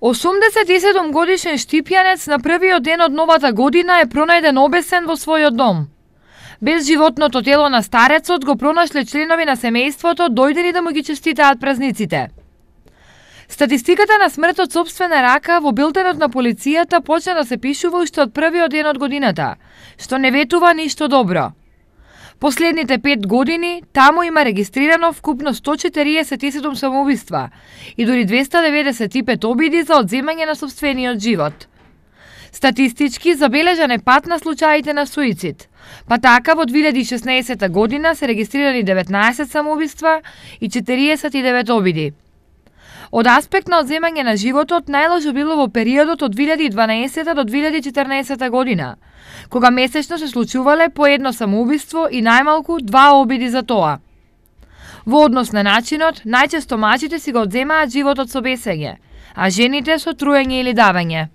87 годишен штипјанец на првиот ден од новата година е пронајден обесен во својот дом. Без животното тело на старецот го пронашле членови на семејството дојдени да му ги честитаат празниците. Статистиката на смрт од сопствена рака во билтенот на полицијата почна да се пишува уште од првиот ден од годината, што не ветува ништо добро. Последните 5 години таму има регистрирано вкупно 147 самоубиства и дури 295 обиди за одземање на сопствениот живот. Статистички забележан е пат на случаите на суицид, па така во 2016 година се регистрирани 19 самоубиства и 49 обиди. Од аспект на одземање на животот најлошо било во периодот од 2012 до 2014 година, кога месечно се случувале по едно самоубиство и најмалку 2 обиди за тоа. Во однос на начинот, најчесто мажите си го одземаат животот со бесење, а жените со труење или давење.